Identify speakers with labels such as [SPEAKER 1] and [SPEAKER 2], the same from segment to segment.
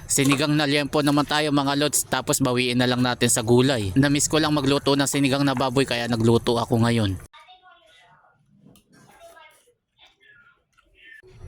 [SPEAKER 1] Sinigang na liempo naman tayo mga lods, tapos bawiin na lang natin sa gulay. Namiss ko lang magluto ng sinigang na baboy kaya nagluto ako ngayon.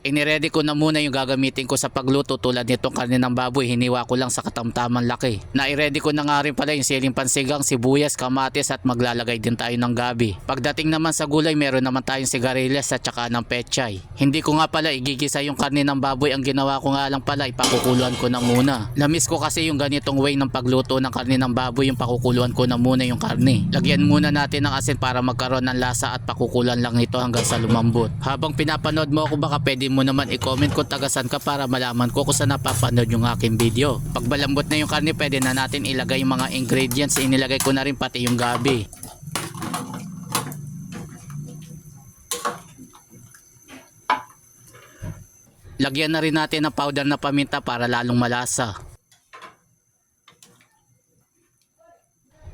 [SPEAKER 1] Iniready ko na muna yung gagamitin ko sa pagluto tulad nitong karne ng baboy, hiniwa ko lang sa katamtamang laki. Naiready ko na nga rin pala yung siling pansigang, sibuyas, kamatis at maglalagay din tayo ng gabi. Pagdating naman sa gulay, meron naman tayong sigarilyas at saka ng pechay. Hindi ko nga pala igigisa yung karne ng baboy, ang ginawa ko nga lang pala ipakukuluan ko na muna. Namiss ko kasi yung ganitong way ng pagluto ng karne ng baboy, yung pakukuluan ko na muna yung karne. Lagyan muna natin ng asin para magkaroon ng lasa at pakukuluan lang ito hanggang sa lumambot. Habang pinapanood mo ako, baka pwede mo naman i-comment kung tagasan ka para malaman ko kung saan napapanood yung aking video. Pag malambot na yung karne, pwede na natin ilagay yung mga ingredients. Inilagay ko na rin pati yung gabi. Lagyan na rin natin ng powder na paminta para lalong malasa.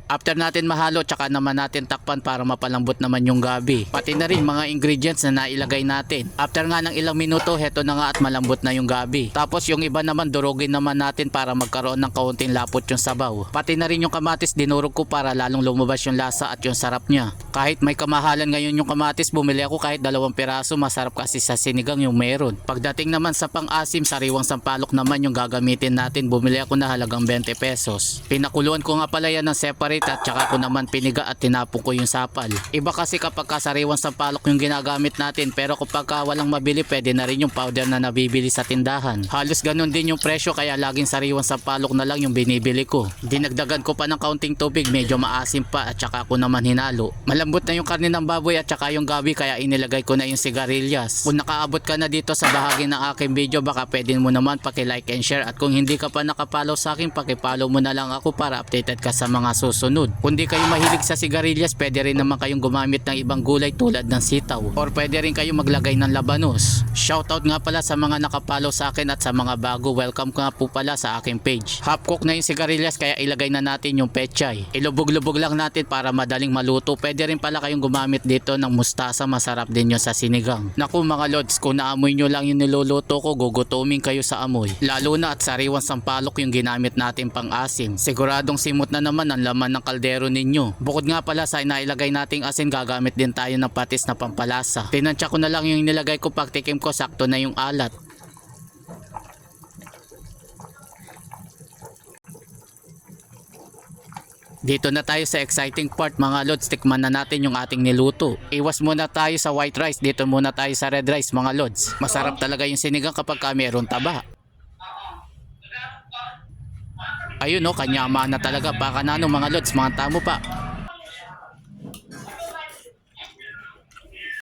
[SPEAKER 1] After natin mahalo, tsaka naman natin takpan para mapalambot naman yung gabi. Pati na rin mga ingredients na nailagay natin. After nga ng ilang minuto, heto na nga at malambot na yung gabi. Tapos yung iba naman, durugin naman natin para magkaroon ng kaunting lapot yung sabaw. Pati na rin yung kamatis, dinurog ko para lalong lumabas yung lasa at yung sarap niya. Kahit may kamahalan ngayon yung kamatis, bumili ako kahit 2 piraso. Masarap kasi sa sinigang yung meron. Pagdating naman sa pang-asim, sariwang sampalok naman yung gagamitin natin. Bumili ako na halagang 20 pesos. Pinakuluan ko nga pala yan ng separate at saka ko naman piniga at tinapon ko yung sapal. Iba kasi kapag sariwang sampalok yung ginagamit natin, pero kapag walang mabili, pwede na rin yung powder na nabibili sa tindahan. Halos ganun din yung presyo kaya laging sariwang sampalok na lang yung binibili ko. Dinagdagan ko pa ng kaunting tubig, medyo maasim pa at saka ko naman hinalo. Malambot na yung karne ng baboy at saka yung gabi kaya inilagay ko na yung sigarilyas. Kung nakaabot ka na dito sa bahagi ng aking video, baka pwede mo naman paki-like and share, at kung hindi ka pa nakapollow sa akin, paki-follow mo na lang ako para updated ka sa mga susunod. Kung di kayo mahilig sa sigarilyas, pwede rin naman kayong gumamit ng ibang gulay tulad ng sitaw, or pwede rin kayong maglagay ng labanos. Shoutout nga pala sa mga nakapollow sa akin at sa mga bago, welcome nga po pala sa aking page. Half cook na yung sigarilyas kaya ilagay na natin yung pechay. Ilubog-lubog lang natin para madaling maluto. Pwede rin pala kayong gumamit dito ng mustasa, masarap din yun sa sinigang. Naku mga lods, kung naamoy nyo lang yung niluluto ko, gugutumin kayo sa amoy. Lalo na at sariwang sampalok yung ginamit natin pang asim. Siguradong simot na naman ang laman ng kaldero ninyo. Bukod nga pala sa inailagay nating asin, gagamit din tayo ng patis na pampalasa. Tinansya ko na lang yung nilagay ko, pagtikim ko sakto na yung alat. Dito na tayo sa exciting part mga lods, tikman na natin yung ating niluto. Iwas muna tayo sa white rice, dito muna tayo sa red rice mga lods. Masarap talaga yung sinigang kapag mayroon taba. Ayun o, kanyama na talaga, baka na mga lods, mga tamo pa.